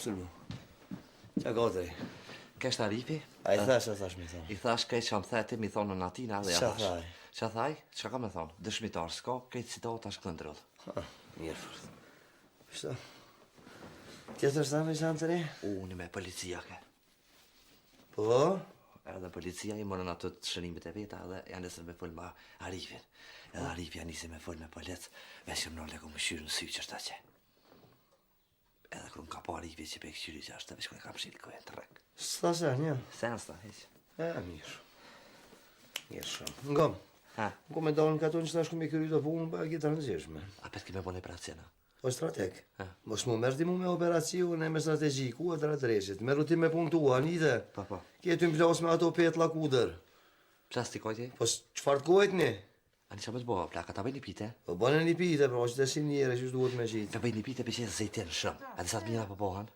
Absolut. Qa gotëri? Kesh të aripi? A I thash me thonë. I thash kej që më theti, mi thonë në natina dhe ja Qa thash. thaj? Qa thaj? Qa ka me thonë? Dëshmitar s'ka, kej citat ashtë këtë ndrëllë. Mirë fort. Shto? Tjetër s'ta me qanë të re? Unë me policia ke. Po? Edhe policia I morën ato të shërimit e veta edhe janë nesër me full ma Arifin. Edhe Arifi janë nisi me full me polic, veshëm në leko më shyrë në sy që është aqe. Edhe kërë më ka po Arifi që pe këqyri që është, veç kërë kam shilë kojën të rek. S'ta se, një? Sen s'ta, heq. Mirë. Mirë shumë. Ngom. Ha? Ngo me dalën ka tonë që ta shku me kërry të punë, pa këtë rëndësishme. A pet kime bone operaciona? O strateg. Ha? Mos mu mërti mu me operacion e me strategjiku e të ratëreshit. Me rutim me punktua, njite. Po. Kjetu më plas me ato petla kuder. Plas t'i kojti? Po qëfar të kojt një? Ani qa me të boha, plaka, ta bëj një pite? Po bënë një pite, pra që të si njere që duhet me qitë. Me bëj një pite për që zejtin shumë, edhe sa të mira po bohan.